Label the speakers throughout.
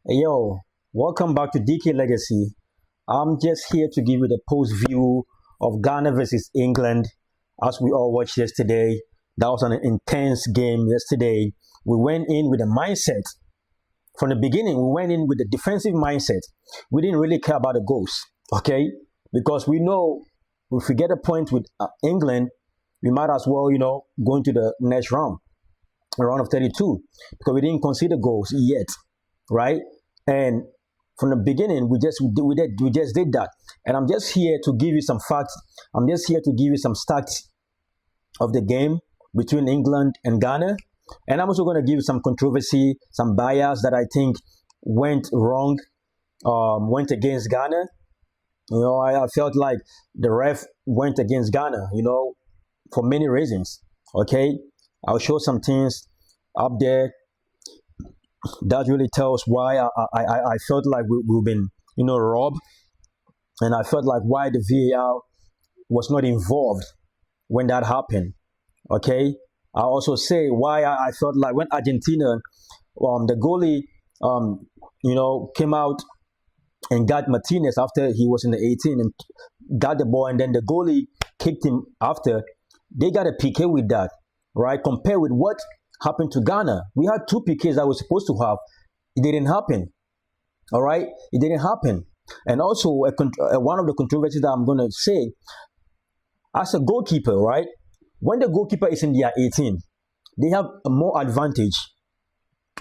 Speaker 1: Hey, yo, welcome back to DK Legacy. I'm just here to give you the post view of Ghana versus England as we all watched yesterday. That was an intense game yesterday. We went in with a mindset. From the beginning, we went in with a defensive mindset. We didn't really care about the goals, okay? Because we know if we get a point with England, we might as well, go into the next round, a round of 32, because we didn't concede goals yet, right? And from the beginning, we just did that. And I'm just here to give you some facts. I'm just here to give you some stats of the game between England and Ghana. And I'm also going to give you some controversy, some bias that I think went wrong, went against Ghana. I felt like the ref went against Ghana, for many reasons. Okay, I'll show some things up there that really tells why I felt like we've been, robbed. And I felt like why the VAR was not involved when that happened. Okay. I also say why I felt like when Argentina, the goalie, came out and got Martinez after he was in the 18 and got the ball, and then the goalie kicked him after. They got a PK with that, right? Compared with what happened to Ghana. We had two PKs that we were supposed to have. It didn't happen. All right? It didn't happen. And also, one of the controversies that I'm going to say, as a goalkeeper, right? When the goalkeeper is in their 18, they have a more advantage,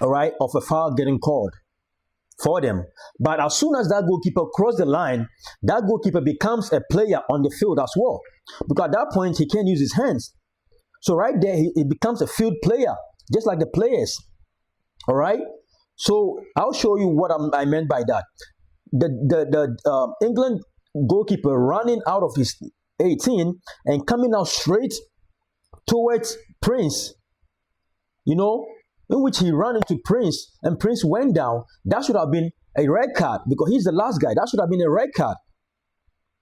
Speaker 1: all right, of a foul getting called for them. But as soon as that goalkeeper crosses the line, that goalkeeper becomes a player on the field as well. Because at that point, he can't use his hands. So right there, he becomes a field player, just like the players. All right. So I'll show you what I meant by that. The England goalkeeper running out of his 18 and coming out straight towards Prince, in which he ran into Prince and Prince went down. That should have been a red card because he's the last guy. That should have been a red card.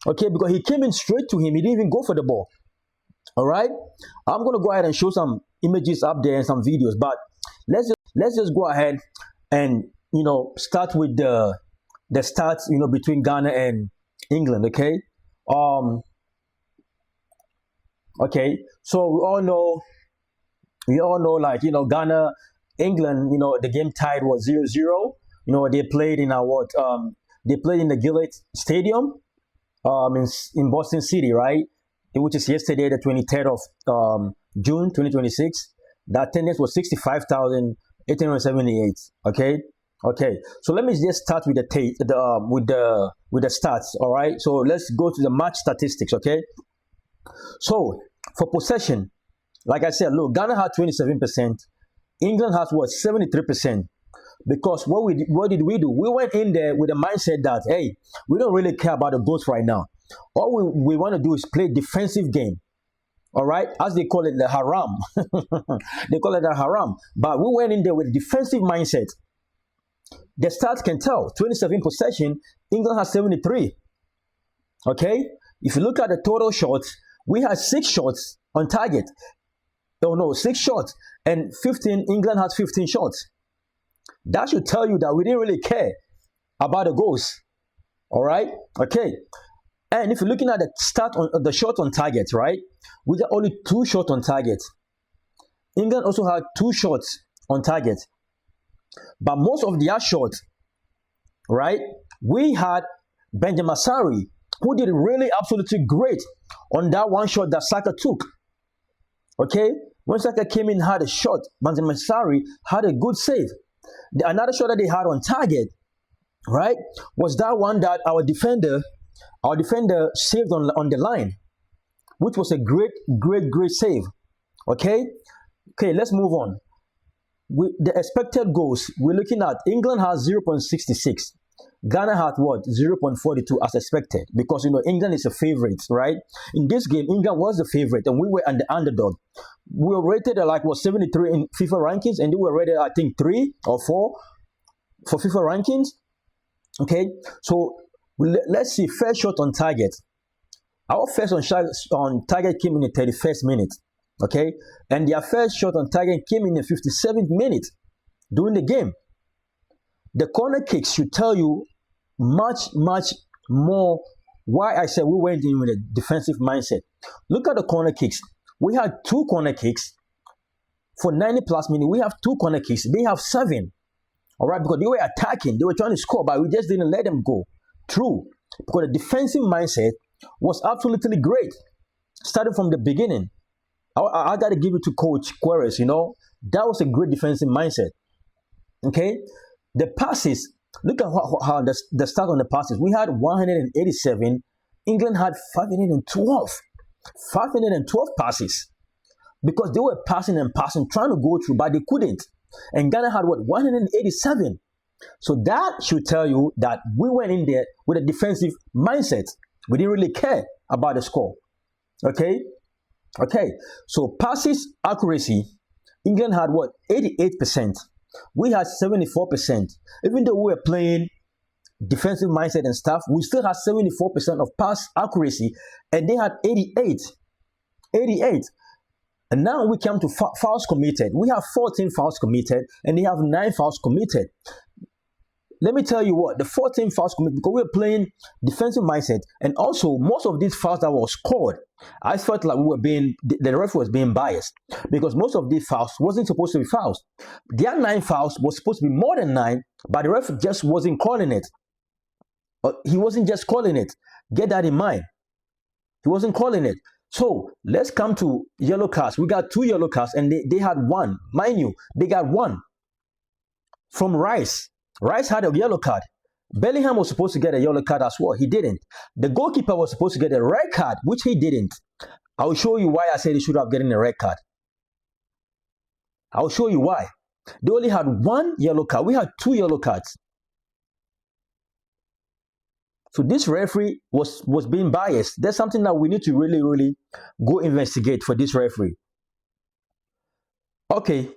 Speaker 1: Okay, because he came in straight to him. He didn't even go for the ball. All right, I'm going to go ahead and show some images up there and some videos, but let's just go ahead and start with the stats between Ghana and England. Okay, so we all know like Ghana, England, the game tied was 0-0. They played in they played in the Gillette Stadium in Boston City, right? Which is yesterday, the 23rd of June 2026. The attendance was 65,878. Okay. So let me just start with with the stats. All right. So let's go to the match statistics. Okay. So for possession, like I said, look, Ghana had 27%. England has 73%. Because what did we do? We went in there with the mindset that, hey, we don't really care about the goals right now. All we want to do is play defensive game. All right, as they call it, the haram. They call it the haram. But we went in there with a defensive mindset. The stats can tell 27 possession, England has 73. Okay, if you look at the total shots, we had 6 shots on target. Oh no, 6 shots, and 15. England has 15 shots. That should tell you that we didn't really care about the goals. All right, okay. And if you're looking at the start on the shot on target, right? We got only 2 shots on target. England also had 2 shots on target. But most of their shots, right? We had Benjamin Sari, who did really absolutely great on that one shot that Saka took. Okay? When Saka came in, had a shot, Benjamin Sari had a good save. Another shot that they had on target, right, was that one that our defender saved on the line, which was a great save. Okay, let's move on. The expected goals, we're looking at England has 0.66. Ghana had what? 0.42 as expected, because England is a favorite, right? In this game, England was the favorite and we were the underdog. We were rated at 73 in FIFA rankings, and they were rated I think 3 or 4 for FIFA rankings. Okay, so let's see, first shot on target. Our first on target came in the 31st minute. Okay, and their first shot on target came in the 57th minute during the game. The corner kicks should tell you much more why I said we went in with a defensive mindset. Look at the corner kicks. We had 2 corner kicks for 90 plus minutes. We have 2 corner kicks. They have 7. All right, because they were attacking, they were trying to score, but we just didn't let them go through. Because the defensive mindset was absolutely great, starting from the beginning. I got to give it to Coach Queres. That was a great defensive mindset. Okay, the passes. Look at how the start on the passes. We had 187. England had 512. 512 passes, because they were passing and passing, trying to go through, but they couldn't. And Ghana had 187. So that should tell you that we went in there with a defensive mindset. We didn't really care about the score. Okay. So passes accuracy, England had 88%. We had 74%. Even though we were playing defensive mindset and stuff, we still had 74% of pass accuracy, and they had 88. And now we come to fouls committed. We have 14 fouls committed, and they have 9 fouls committed. Let me tell you what, the 14 fouls committed, because we were playing defensive mindset, and also most of these fouls that were scored, I felt like the ref was being biased, because most of these fouls wasn't supposed to be fouls. Their 9 fouls was supposed to be more than 9, but the ref just wasn't calling it. He wasn't just calling it. Get that in mind. He wasn't calling it. So let's come to yellow cards. We got 2 yellow cards, and they had 1. Mind you, they got 1 from Rice. Rice had a yellow card. Bellingham was supposed to get a yellow card as well. He didn't. The goalkeeper was supposed to get a red card, which he didn't. I'll show you why I said he should have gotten a red card. I'll show you why. They only had 1 yellow card. We had 2 yellow cards. So this referee was being biased. There's something that we need to really go investigate for this referee. Okay,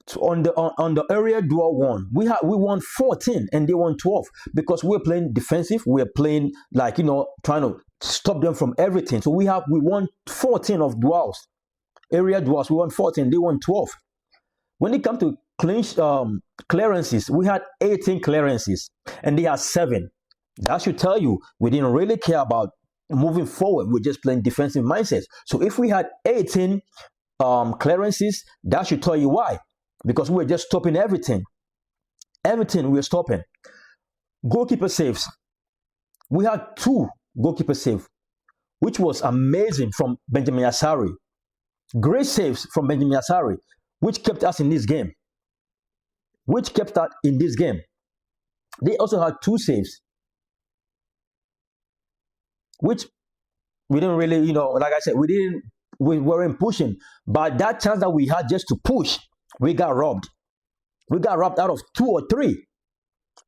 Speaker 1: so on the area duel one, we won 14 and they won 12, because we're playing defensive. We're playing trying to stop them from everything. So we won 14 of duels, area duels. We won 14, they won 12. When it comes to clearances, we had 18 clearances and they had 7. That should tell you we didn't really care about moving forward. We're just playing defensive mindsets. So if we had 18 clearances, that should tell you why. Because we're just stopping everything. Everything we're stopping. Goalkeeper saves. We had 2 goalkeeper saves, which was amazing from Benjamin Asari. Great saves from Benjamin Asari, which kept us in this game. They also had 2 saves, which we didn't really, like I said, we weren't pushing. But that chance that we had just to push, we got robbed. We got robbed out of 2 or 3.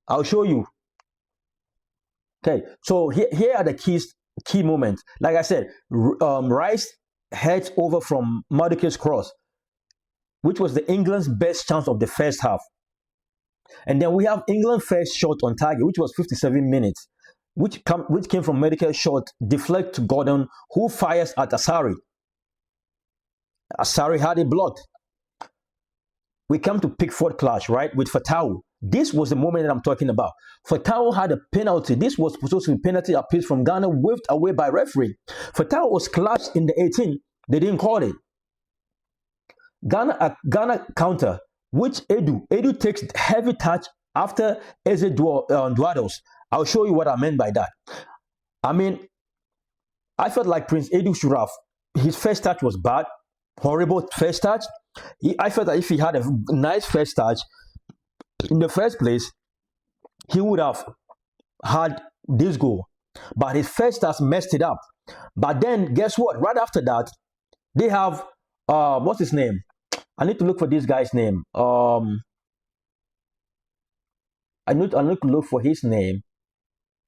Speaker 1: I'll show you. Okay, so here are the key moments. Like I said, Rice heads over from Maduke's cross, which was the England's best chance of the first half. And then we have England's first shot on target, which was 57 minutes. Which came from medical shot, deflect to Gordon, who fires at Asari. Asari had it blocked. We come to Pickford clash, right, with Fatawu. This was the moment that I'm talking about. Fatawu had a penalty. This was supposed to be penalty appeal from Ghana, whipped away by referee. Fatawu was clashed in the 18. They didn't call it. Ghana counter, which Edu takes heavy touch after Eze Duados. I'll show you what I meant by that. I mean, I felt like Prince Edu should have, his first touch was bad, horrible first touch. I felt that if he had a nice first touch in the first place, he would have had this goal. But his first touch messed it up. But then, guess what? Right after that, they have, what's his name? I need to look for this guy's name. I need to look for his name.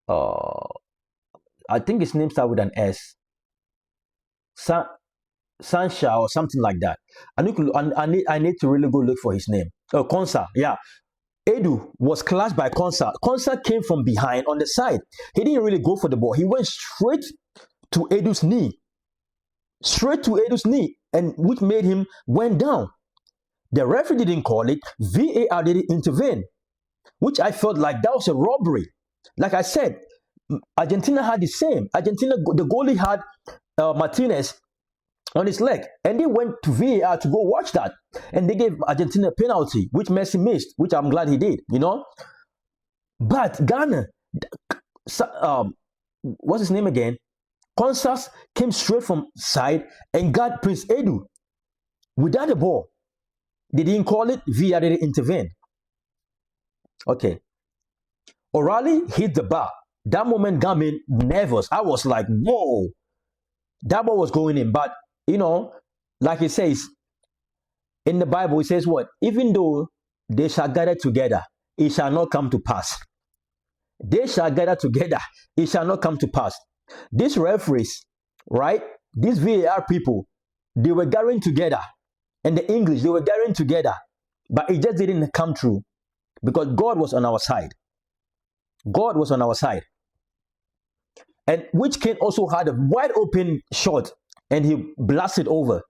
Speaker 1: I think his name starts with an S. Sansha or something like that. I need to really go look for his name. Konsa, yeah. Edu was clashed by Konsa. Konsa came from behind on the side. He didn't really go for the ball. He went straight to Edu's knee. And which made him went down. The referee didn't call it. VAR didn't intervene. which I felt like that was a robbery. Like I said, Argentina had the same. Argentina, the goalie had Martinez on his leg, and they went to VAR to go watch that, and they gave Argentina a penalty, which Messi missed, which I'm glad he did, But Ghana, what's his name again? Konsas came straight from side and got Prince Edu without the ball. They didn't call it, VAR didn't intervene. Okay. O'Reilly hit the bar. That moment got me nervous. I was like, whoa, that ball was going in. But, like it says in the Bible, it says what? Even though they shall gather together, it shall not come to pass. They shall gather together, it shall not come to pass. These referees, right? These VAR people, they were gathering together. And the English, they were gathering together. But it just didn't come true because God was on our side. God was on our side. And which Kane also had a wide open shot and he blasted over.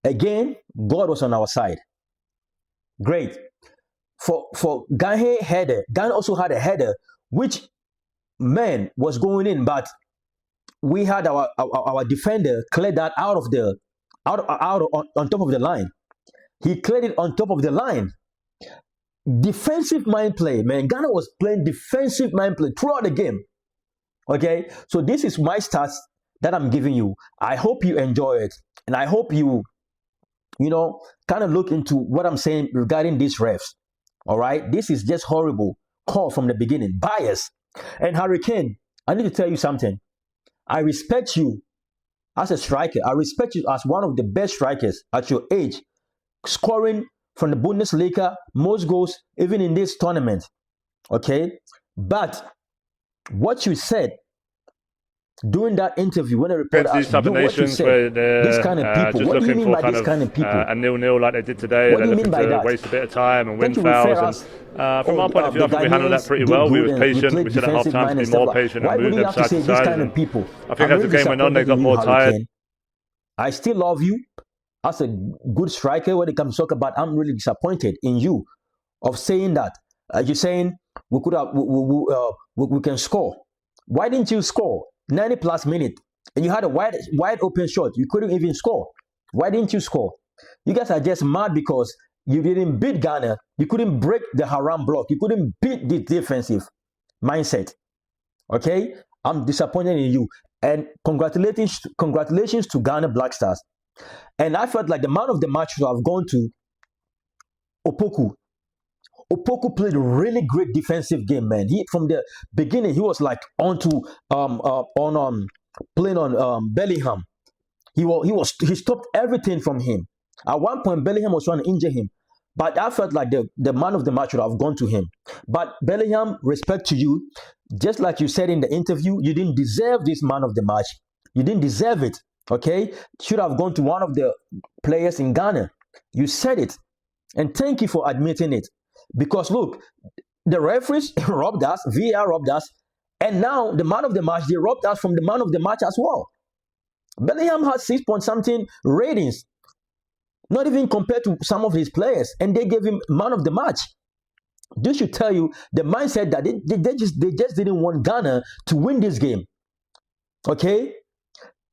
Speaker 1: Again, God was on our side. Great. For Ghana header, Ghana also had a header which man was going in, but we had our defender clear that out on top of the line. He cleared it on top of the line. Defensive mind play, man. Ghana was playing defensive mind play throughout the game. Okay, so this is my stats that I'm giving you. I hope you enjoy it, and I hope you kind of look into what I'm saying regarding these refs. All right, this is just horrible call from the beginning, bias. And Hurricane, I need to tell you something. I respect you as a striker. I respect you as one of the best strikers at your age, scoring from the Bundesliga, most goals, even in this tournament. Okay? But what you said during that interview, when a reporter asked you what you said, this kind of people, what do you mean by this kind of people?
Speaker 2: A 0-0 like they did today,
Speaker 1: what do you mean by that?
Speaker 2: Waste a bit of time and win fouls. And from our point of view, I think we handled that pretty well. We were patient. We said at half time to be more patient and move them side to side. I think as the game went on, they got more tired.
Speaker 1: I still love you as a good striker. When it comes to soccer, but I'm really disappointed in you of saying that. You're saying we could have, we can score. Why didn't you score 90 plus minutes? And you had a wide open shot. You couldn't even score. Why didn't you score? You guys are just mad because you didn't beat Ghana. You couldn't break the haram block. You couldn't beat the defensive mindset. Okay? I'm disappointed in you. And congratulations to Ghana Black Stars. And I felt like the man of the match should have gone to Opoku. Opoku played a really great defensive game, man. He from the beginning he was like playing on Bellingham. He stopped everything from him. At one point, Bellingham was trying to injure him, but I felt like the man of the match should have gone to him. But Bellingham, respect to you, just like you said in the interview, you didn't deserve this man of the match. You didn't deserve it. Okay, should have gone to one of the players in Ghana. You said it, and thank you for admitting it. Because look, the referees robbed us, VAR robbed us, and now the man of the match, they robbed us from the man of the match as well. Bellingham had 6-point-something ratings, not even compared to some of his players, and they gave him man of the match. This should tell you the mindset that they just didn't want Ghana to win this game. Okay?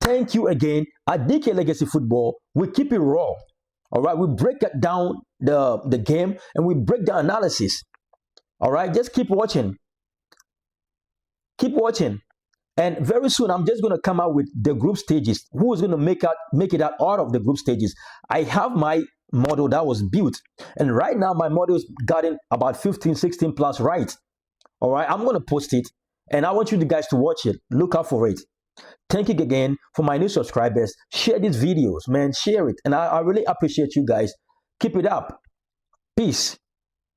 Speaker 1: Thank you again. At DK Legacy Football, we keep it raw. All right, we break down the game and we break down analysis. All right, just keep watching. Keep watching. And very soon, I'm just going to come out with the group stages. Who is going to make it out of the group stages? I have my model that was built. And right now, my model is gotten about 15, 16 plus right. All right, I'm going to post it. And I want you guys to watch it. Look out for it. Thank you again for my new subscribers. Share these videos, man. Share it. And I really appreciate you guys. Keep it up. Peace.